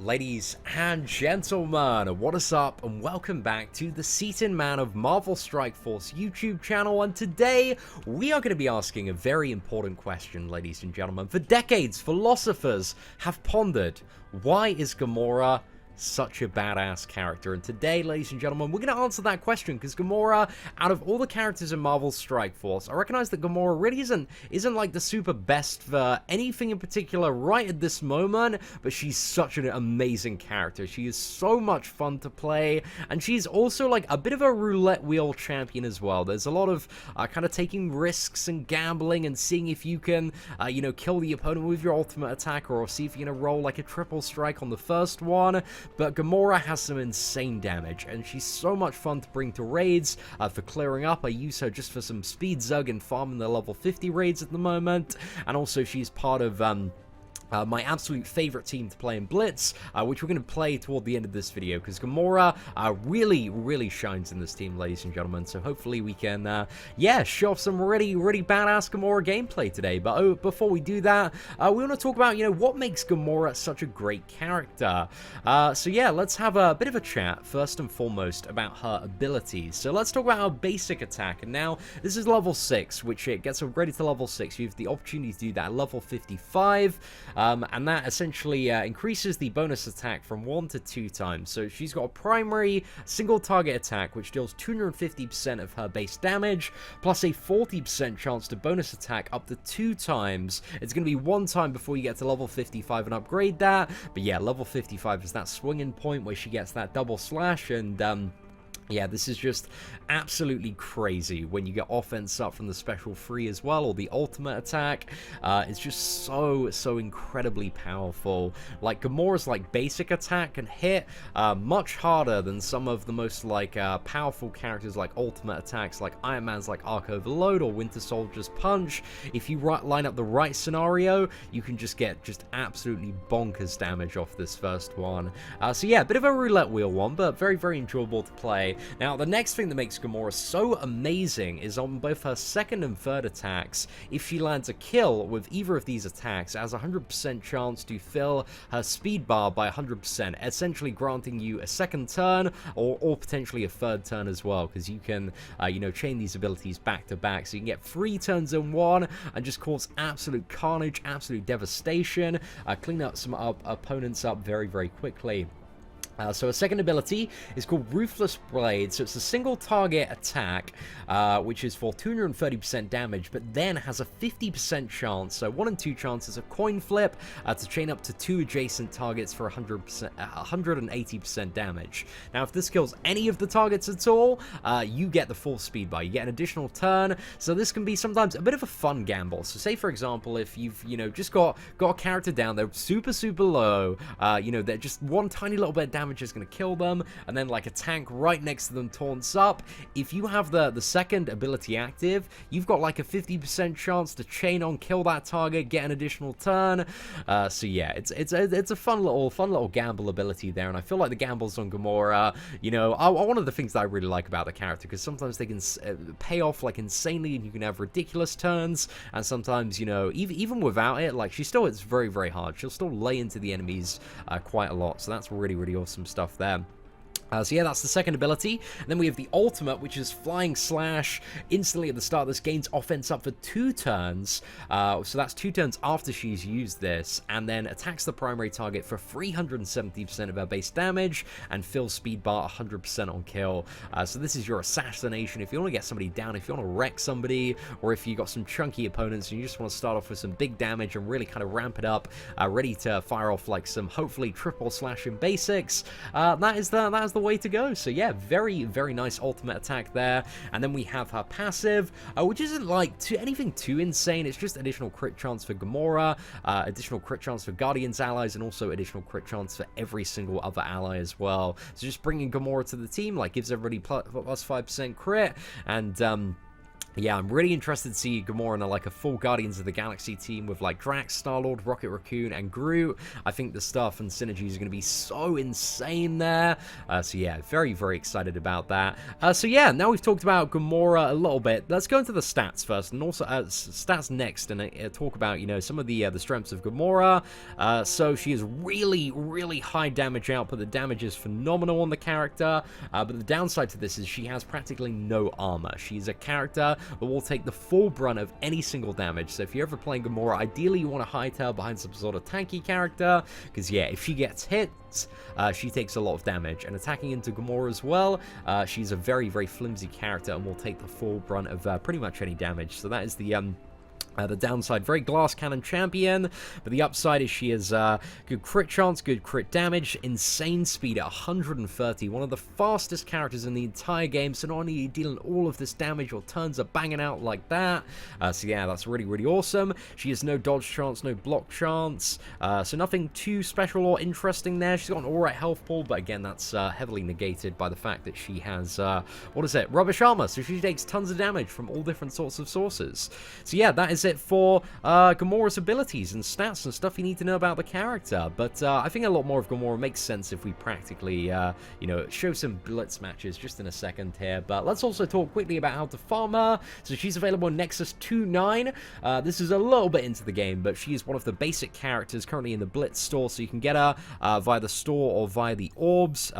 Ladies and gentlemen, what is up and welcome back to the Seatin Man of Marvel Strike Force YouTube channel, and today we are going to be asking a very important question, ladies and gentlemen. For decades, philosophers have pondered, why is Gamora such a badass character? And today, ladies and gentlemen, we're going to answer that question, because Gamora, out of all the characters in Marvel's Strike Force, I recognize that Gamora really isn't like the super best for anything in particular right at this moment, but she's such an amazing character. She is so much fun to play, and she's also like a bit of a roulette wheel champion as well. There's a lot of kind of taking risks and gambling and seeing if you can, kill the opponent with your ultimate attack, or see if you're going to roll like a triple strike on the first one. But Gamora has some insane damage, and she's so much fun to bring to raids. For clearing up, I use her just for some speed zug and farming the level 50 raids at the moment, and also she's part of my absolute favorite team to play in Blitz, which we're going to play toward the end of this video, because Gamora really shines in this team, ladies and gentlemen. So hopefully we can, show off some really badass Gamora gameplay today. But before we do that, we want to talk about, what makes Gamora such a great character. So yeah, let's have a bit of a chat, first and foremost, about her abilities. So let's talk about her basic attack. And now, this is level 6, which it gets upgraded to level 6. You have the opportunity to do that at level 55. And that essentially increases the bonus attack from 1 to 2 times. So she's got a primary single target attack, which deals 250% of her base damage, plus a 40% chance to bonus attack up to 2 times. It's going to be 1 time before you get to level 55 and upgrade that. But yeah, level 55 is that swinging point where she gets that double slash, and yeah, this is just absolutely crazy when you get offense up from the special 3 as well, or the ultimate attack. It's just so incredibly powerful. Like, Gamora's basic attack can hit much harder than some of the most powerful characters like ultimate attacks, like Iron Man's Arc Overload or Winter Soldier's Punch. If you line up the right scenario, you can just get absolutely bonkers damage off this first one. So yeah, a bit of a roulette wheel one, but very enjoyable to play. Now, the next thing that makes Gamora so amazing is on both her second and third attacks. If she lands a kill with either of these attacks, it has a 100% chance to fill her speed bar by 100%, essentially granting you a second turn, or potentially a third turn as well, because you can, chain these abilities back to back, so you can get 3 turns in one and just cause absolute carnage, absolute devastation, clean up some opponents up very quickly. So a second ability is called Ruthless Blade. So it's a single target attack, which is for 230% damage, but then has a 50% chance, so 1 in 2 chances, a coin flip, to chain up to 2 adjacent targets for 180% damage. Now, if this kills any of the targets at all, you get the full speed bar. You get an additional turn, so this can be sometimes a bit of a fun gamble. So say, for example, if you've, just got a character down, they're super low, they're just one tiny little bit of damage is going to kill them, and then a tank right next to them taunts up. If you have the second ability active, you've got a 50% chance to chain on, kill that target, get an additional turn. So yeah, it's a fun little gamble ability there, and I feel like the gambles on Gamora, are one of the things that I really like about the character, because sometimes they can pay off insanely, and you can have ridiculous turns, and sometimes, even without it, she still hits very hard. She'll still lay into the enemies quite a lot, so that's really awesome stuff there. So yeah, that's the second ability. And then we have the ultimate, which is Flying Slash. Instantly at the start, this gains offense up for 2 turns. So that's 2 turns after she's used this, and then attacks the primary target for 370% of her base damage, and fills speed bar 100% on kill. So this is your assassination. If you want to get somebody down, if you want to wreck somebody, or if you got some chunky opponents and you just want to start off with some big damage and really kind of ramp it up, ready to fire off some hopefully triple slashing basics, that is the way to go. So yeah, very nice ultimate attack there. And then we have her passive, which isn't anything too insane. It's just additional crit chance for Gamora, additional crit chance for Guardians allies, and also additional crit chance for every single other ally as well. So just bringing Gamora to the team gives everybody plus 5% crit, and Yeah, I'm really interested to see Gamora in like a full Guardians of the Galaxy team with like Drax, Star-Lord, Rocket Raccoon, and Groot. I think the stuff and synergy is going to be so insane there. So yeah, very, very excited about that. So yeah, now we've talked about Gamora a little bit. Let's go into the stats first, and also stats next, and talk about, you know, some of the strengths of Gamora. So she is really, really high damage output. The damage is phenomenal on the character, but the downside to this is she has practically no armor. She's a character but will take the full brunt of any single damage. So if you're ever playing Gamora, ideally you want to hightail behind some sort of tanky character, because yeah, if she gets hit, she takes a lot of damage. And attacking into Gamora as well, she's a very, very flimsy character and will take the full brunt of pretty much any damage. So that is the downside, very glass cannon champion, but the upside is she has good crit chance, good crit damage, insane speed at 130, one of the fastest characters in the entire game, so not only are you dealing all of this damage, your turns are banging out like that, so yeah, that's really, really awesome. She has no dodge chance, no block chance, so nothing too special or interesting there. She's got an alright health pool, but again, that's heavily negated by the fact that she has, rubbish armor, so she takes tons of damage from all different sorts of sources. So yeah, that is it for Gamora's abilities and stats and stuff you need to know about the character. But I think a lot more of Gamora makes sense if we practically, you know, show some Blitz matches just in a second here. But let's also talk quickly about how to farm her. So she's available in Nexus 2.9. This is a little bit into the game, but she is one of the basic characters currently in the Blitz store, so you can get her via the store or via the orbs.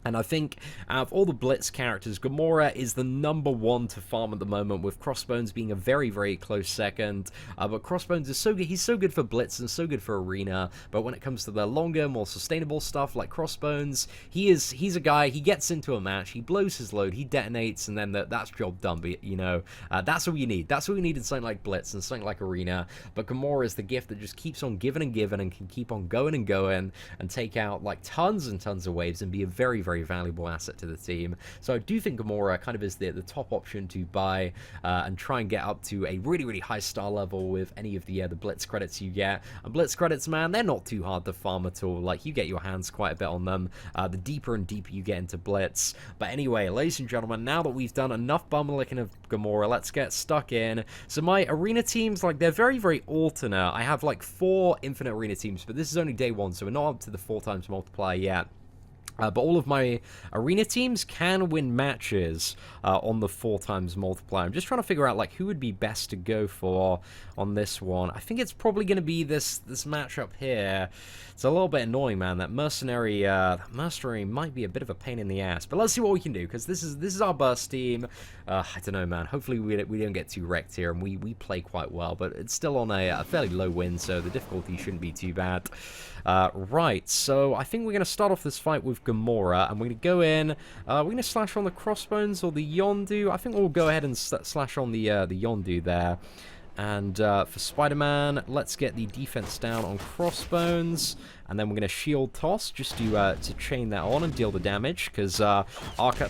And I think out of all the Blitz characters, Gamora is the #1 to farm at the moment, with Crossbones being a very, very close second. But Crossbones is so good. He's so good for Blitz and so good for Arena. But when it comes to the longer, more sustainable stuff like Crossbones, he's a guy, he gets into a match, he blows his load, he detonates, and then that's job done. But, you know, that's what you need. That's what we need in something like Blitz and something like Arena. But Gamora is the gift that just keeps on giving and giving and can keep on going and take out like tons and tons of waves and be a very, very valuable asset to the team. So I do think Gamora kind of is the top option to buy and try and get up to a really, really high star level with any of the Blitz credits you get. And Blitz credits, man, they're not too hard to farm at all. Like, you get your hands quite a bit on them the deeper and deeper you get into Blitz. But anyway, ladies and gentlemen, now that we've done enough bum licking of Gamora, let's get stuck in. So my Arena teams, like, they're very, very alternate. I have like 4 Infinite Arena teams, but this is only day 1, so we're not up to the 4 times multiplier yet. But all of my Arena teams can win matches on the 4 times multiplier. I'm just trying to figure out like who would be best to go for on this one. I think it's probably going to be this matchup here. It's a little bit annoying, man. That mercenary might be a bit of a pain in the ass. But let's see what we can do, because this is our burst team. I don't know, man. Hopefully we don't get too wrecked here, and we play quite well. But it's still on a fairly low win, so the difficulty shouldn't be too bad. Right, so I think we're going to start off this fight with Gamora, and we're going to go in. We're going to slash on the Crossbones or the Yondu. I think we'll go ahead and slash on the Yondu there. And for Spider-Man, let's get the defense down on Crossbones, and then we're going to shield toss just to chain that on and deal the damage, because the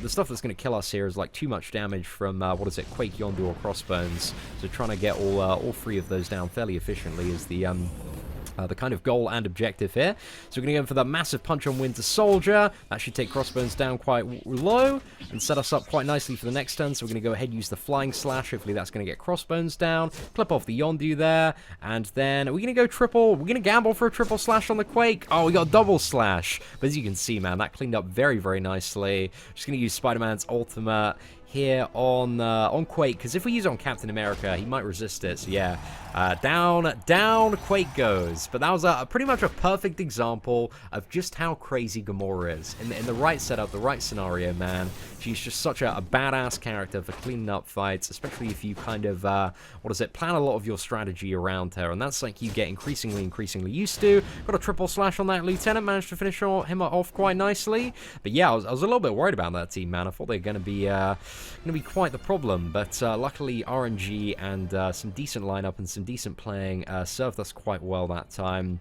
stuff that's going to kill us here is like too much damage from Quake, Yondu, or Crossbones. So trying to get all 3 of those down fairly efficiently is the kind of goal and objective here. So we're going to go in for the massive punch on Winter Soldier. That should take Crossbones down quite low and set us up quite nicely for the next turn. So we're going to go ahead and use the Flying Slash. Hopefully that's going to get Crossbones down. Clip off the Yondu there. And then we're going to go triple. We're going to gamble for a triple slash on the Quake. Oh, we got a double slash. But as you can see, man, that cleaned up very, very nicely. Just going to use Spider-Man's ultimate here on Quake, because if we use it on Captain America, he might resist it. So yeah, down Quake goes. But that was pretty much a perfect example of just how crazy Gamora is. In the right setup, the right scenario, man. She's just such a badass character for cleaning up fights, especially if you kind of, plan a lot of your strategy around her. And that's like you get increasingly used to. Got a triple slash on that Lieutenant, managed to finish him off quite nicely. But yeah, I was a little bit worried about that team, man. I thought they were going to be quite the problem. But luckily, RNG and some decent lineup and some decent playing served us quite well that time.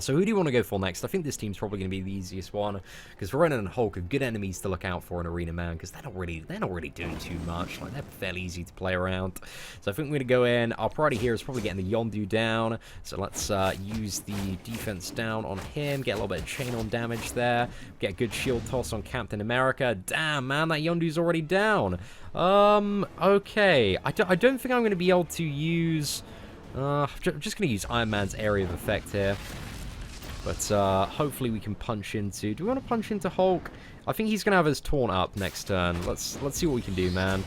So who do you want to go for next? I think this team's probably going to be the easiest one, because Verona and Hulk are good enemies to look out for in Arena Man, because they're not really doing too much. Like, they're fairly easy to play around. So I think we're going to go in. Our priority here is probably getting the Yondu down. So let's use the defense down on him, get a little bit of chain on damage there, get a good shield toss on Captain America. Damn, man, that Yondu's already down. Okay. I don't think I'm going to be able to use... I'm just going to use Iron Man's area of effect here. But hopefully we can punch into... Do we want to punch into Hulk? I think he's going to have his taunt up next turn. Let's see what we can do, man.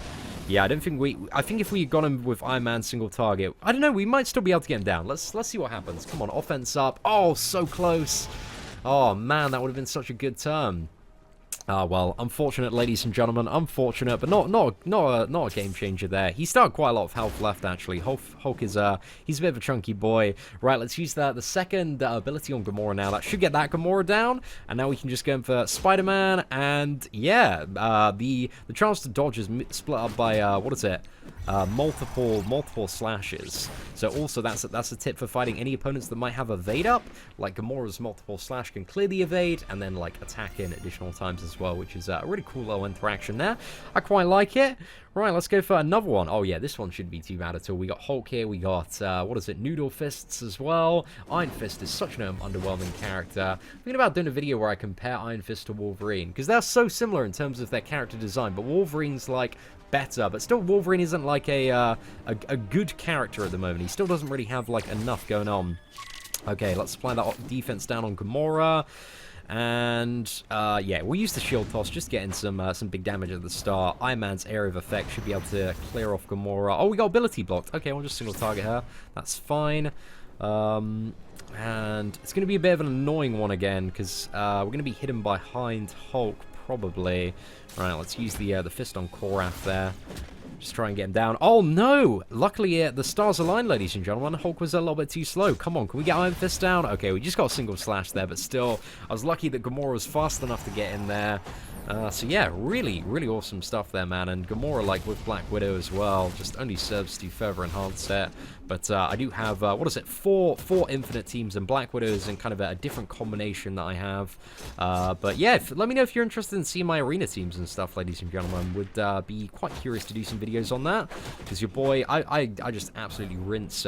Yeah, I don't think we... I think if we got him with Iron Man single target... I don't know, we might still be able to get him down. Let's see what happens. Come on, offense up. Oh, so close. Oh, man, that would have been such a good turn. Well, unfortunate, ladies and gentlemen, unfortunate, but not a game changer there. He still had quite a lot of health left, actually. Hulk is, he's a bit of a chunky boy. Right, let's use the second ability on Gamora now. That should get that Gamora down, and now we can just go in for Spider-Man, and yeah, the chance to dodge is split up by, what is it? Multiple slashes. So also that's a tip for fighting any opponents that might have evade up. Like Gamora's multiple slash can clear the evade and then like attack in additional times as well, which is a really cool little interaction there. I quite like it. Right, let's go for another one. Oh yeah, this one shouldn't be too bad at all. We got Hulk here, we got, what is it, Noodle Fists as well. Iron Fist is such an underwhelming character. I'm thinking about doing a video where I compare Iron Fist to Wolverine, because they're so similar in terms of their character design, but Wolverine's like better, but still Wolverine isn't like a good character at the moment. He still doesn't really have like enough going on. Okay, let's apply that defense down on Gamora. And yeah, we'll use the shield toss, just getting some big damage at the start. Iron Man's area of effect should be able to clear off Gamora. Oh, we got ability blocked. Okay, we'll just single target her. That's fine. And it's going to be a bit of an annoying one again, because we're going to be hidden behind Hulk, probably. Right, let's use the fist on Korath there. Just try and get him down. Oh, no! Luckily, the stars aligned, ladies and gentlemen. Hulk was a little bit too slow. Come on, can we get Iron Fist down? Okay, we just got a single slash there, but still, I was lucky that Gamora was fast enough to get in there. So yeah, really awesome stuff there, man. And Gamora, like with Black Widow as well, just only serves to further enhance it. But I do have, what is it, four infinite teams, and Black Widow is in kind of a different combination that I have. But yeah, let me know if you're interested in seeing my arena teams and stuff, ladies and gentlemen. Would be quite curious to do some videos on that, because your boy, I just absolutely rinse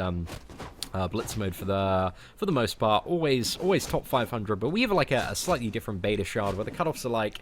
Blitz mode for the most part, always top 500, but we have like a slightly different beta shard where the cutoffs are like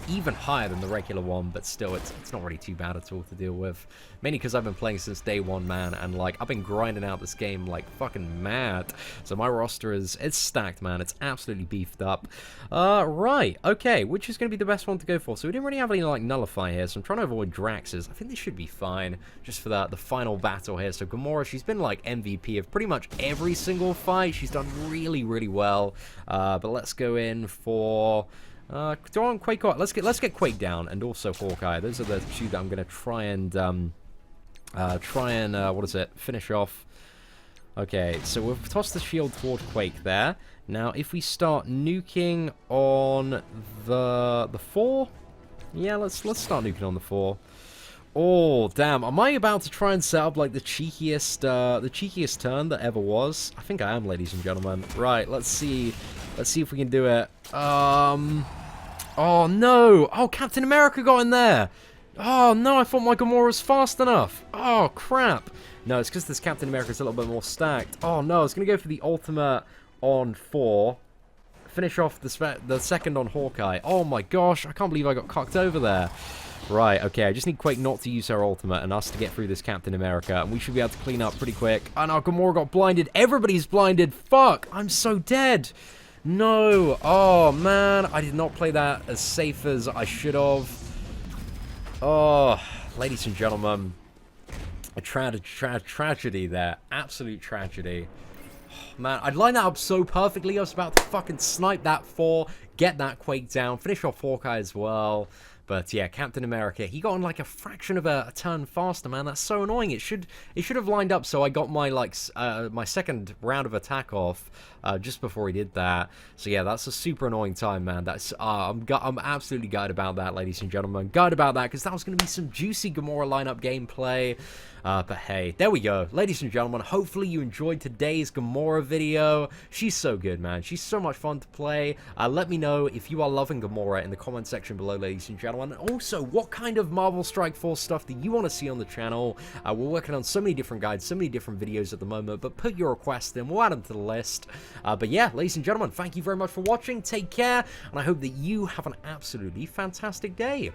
even higher than the regular one, but still it's not really too bad at all to deal with, mainly because I've been playing since day one, man, and like I've been grinding out this game like fucking mad. So my roster it's stacked, man. It's absolutely beefed up. Right, okay, which is going to be the best one to go for? So we didn't really have any like nullify here, so I'm trying to avoid Drax's. I think this should be fine just for the final battle here. So Gamora, she's been like MVP of pretty much every single fight. She's done really well. But let's go in for do I want Quake? Let's get Quake down, and also Hawkeye. Those are the two that I'm gonna try and what is it, finish off. Okay, so we've tossed the shield toward Quake there. Now if we start nuking on the 4, yeah, let's start nuking on the 4. Oh, damn. Am I about to try and set up, like, the cheekiest turn that ever was? I think I am, ladies and gentlemen. Right, let's see. Let's see if we can do it. Oh, no. Oh, Captain America got in there. Oh, no, I thought my Gamora was fast enough. Oh, crap. No, it's because this Captain America's a little bit more stacked. Oh, no, I was going to go for the ultimate on 4. Finish off the second on Hawkeye. Oh, my gosh. I can't believe I got cocked over there. Right, okay, I just need Quake not to use her ultimate and us to get through this Captain America, and we should be able to clean up pretty quick. And our Gamora got blinded. Everybody's blinded. Fuck, I'm so dead. No. Oh, man, I did not play that as safe as I should have. Oh, ladies and gentlemen, a tragedy there. Absolute tragedy. Man, I'd line that up so perfectly. I was about to fucking snipe that 4, get that Quake down, finish off Hawkeye as well. But yeah, Captain America, he got on like a fraction of a turn faster, man. That's so annoying. It should have lined up so I got my like my second round of attack off just before he did that. So yeah, that's a super annoying time, man. That's I'm absolutely gutted about that, ladies and gentlemen. Gutted about that, because that was going to be some juicy Gamora lineup gameplay. But hey, there we go. Ladies and gentlemen, hopefully you enjoyed today's Gamora video. She's so good, man. She's so much fun to play. Let me know if you are loving Gamora in the comment section below, ladies and gentlemen. And also, what kind of Marvel Strike Force stuff do you want to see on the channel? We're working on so many different guides, so many different videos at the moment, but put your requests in. We'll add them to the list. But yeah, ladies and gentlemen, thank you very much for watching. Take care, and I hope that you have an absolutely fantastic day.